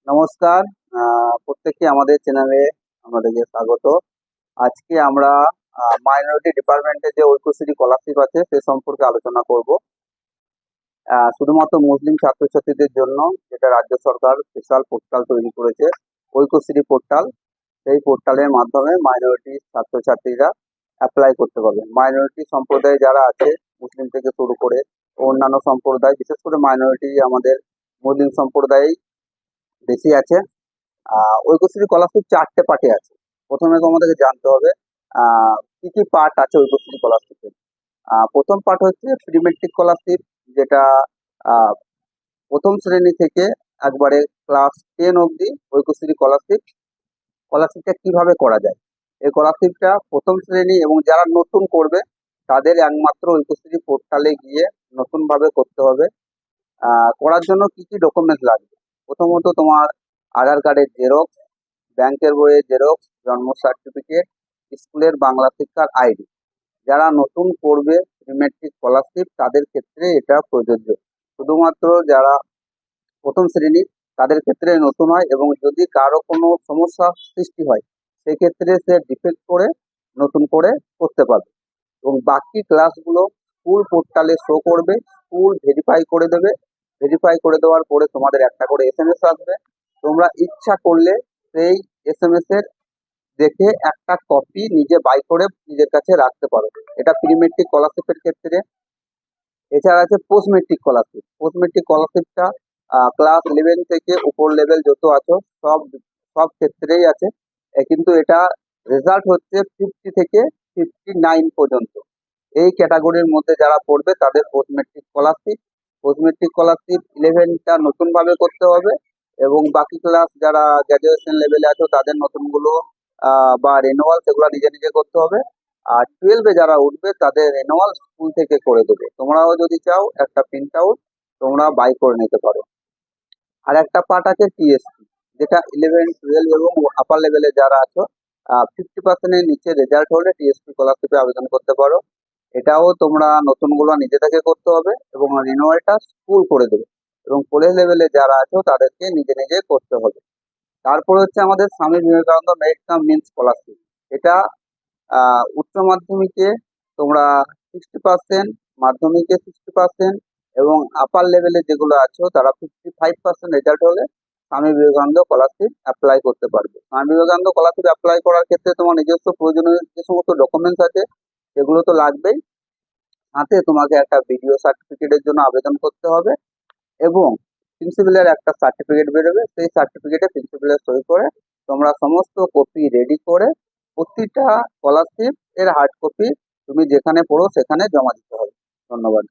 নমস্কার। প্রত্যেককে আমাদের চ্যানেলে আমাদেরকে স্বাগত। আজকে আমরা মাইনরিটি ডিপার্টমেন্টে যে ঐক্যশ্রী স্কলারশিপ আছে সে সম্পর্কে আলোচনা করব। শুধুমাত্র মুসলিম ছাত্রছাত্রীদের জন্য যেটা রাজ্য সরকার স্পেশাল পোর্টাল তৈরি করেছে, ঐক্যশ্রী পোর্টাল। সেই পোর্টালের মাধ্যমে মাইনরিটি ছাত্রছাত্রীরা অ্যাপ্লাই করতে পারবেন। মাইনরিটি সম্প্রদায় যারা আছে, মুসলিম থেকে শুরু করে অন্যান্য সম্প্রদায়, বিশেষ করে মাইনরিটি আমাদের মুসলিম সম্প্রদায়েই বেশি আছে। ঐক্যশ্রী স্কলারশিপ 4টে পার্টে আছে। প্রথমে তোমাদেরকে জানতে হবে কি কি পার্ট আছে ঐক্যশ্রী স্কলারশিপে। প্রথম পার্ট হচ্ছে প্রি মেট্রিক স্কলারশিপ, যেটা আহ, প্রথম শ্রেণী থেকে একবারে ক্লাস 10 অবধি ঐক্যশ্রী স্কলারশিপটা কিভাবে করা যায়। এই স্কলারশিপটা প্রথম শ্রেণী এবং যারা নতুন করবে তাদের একমাত্র ঐক্যশ্রী পোর্টালে গিয়ে নতুন ভাবে করতে হবে। করার জন্য কি কি ডকুমেন্টস লাগবে? প্রথমত তোমার আধার কার্ডের জেরক্স, ব্যাংকের বইয়ের জেরক্স, জন্ম সার্টিফিকেট, স্কুলের বাংলা শিক্ষার আইডি। যারা নতুন করবে প্রিমেট্রিক স্কলারশিপ তাদের ক্ষেত্রে এটা প্রযোজ্য। শুধুমাত্র যারা প্রথম শ্রেণী তাদের ক্ষেত্রে নতুন হয়, এবং যদি কারো কোনো সমস্যা সৃষ্টি হয় সেক্ষেত্রে সে ডিফেক্ট করে নতুন করে করতে পারবে। এবং বাকি ক্লাসগুলো স্কুল পোর্টালে শো করবে, স্কুল ভেরিফাই করে দেবে। ভেরিফাই করে দেওয়ার পরে তোমাদের একটা করে এসএমএস আসবে। তোমরা ইচ্ছা করলে সেই এসএমএস এর দেখে একটা কপি নিজে বাই করে নিজের কাছে রাখতে পারো। এটা প্রি মেট্রিক স্কলারশিপের ক্ষেত্রে। এছাড়া আছে post matric scholarship. Post matric স্কলারশিপটা ক্লাস 11 থেকে উপর লেভেল যত আছো সব সব ক্ষেত্রেই আছে। কিন্তু এটা রেজাল্ট হচ্ছে 50 থেকে 59 পর্যন্ত। এই ক্যাটাগরির মধ্যে যারা পড়বে তাদের post matric scholarship. Post matric scholarship 11টা নতুন ভাবে করতে হবে, এবং বাকি ক্লাস যারা গ্র্যাজুয়েশন লেভেলে আছো তাদের নতুনগুলো বা রেনুয়াল সেগুলো নিজে নিজে করতে হবে। আর 12-এ যারা উঠবে তাদের রেনুয়াল স্কুল থেকে করে দেবে। তোমরাও যদি চাও একটা প্রিন্ট আউট তোমরা বাই করে নিতে পারো। আর একটা পার্ট আছে টিএসসি, যেটা 11, 12 এবং আপার লেভেলে যারা আছো 50%-এর নিচে রেজাল্ট হলে টিএসসি স্কলারশিপে আবেদন করতে পারো। এটাও তোমরা নতুনগুলো নিজে থেকে করতে হবে এবং রিনিউয়ালটা স্কুল করে দেবে। এবং কলেজ লেভেলে যারা আছো তাদেরকে নিজে নিজে করতে হবে। তারপরে হচ্ছে আমাদের Swami Vivekananda merit cum means scholarship. এটা উচ্চ মাধ্যমিকে তোমরা 60%, মাধ্যমিকে 60%, এবং আপার লেভেলে যেগুলো আছো তারা 55% রেজাল্ট হলে স্বামী বিবেকানন্দ স্কলারশিপ অ্যাপ্লাই করতে পারবে। স্বামী বিবেকানন্দ স্কলারশিপ অ্যাপ্লাই করার ক্ষেত্রে তোমার নিজস্ব প্রয়োজনীয় যে সমস্ত ডকুমেন্টস আছে সেগুলো তো লাগবেই। সাথে তোমাকে একটা বিডিও সার্টিফিকেটের জন্য আবেদন করতে হবে, এবং প্রিন্সিপালের একটা সার্টিফিকেট বেরোবে। সেই সার্টিফিকেটে প্রিন্সিপালের সই করে তোমরা সমস্ত কপি রেডি করে প্রতিটা স্কলারশিপ এর হার্ড কপি তুমি যেখানে পড়ো সেখানে জমা দিতে হবে। ধন্যবাদ।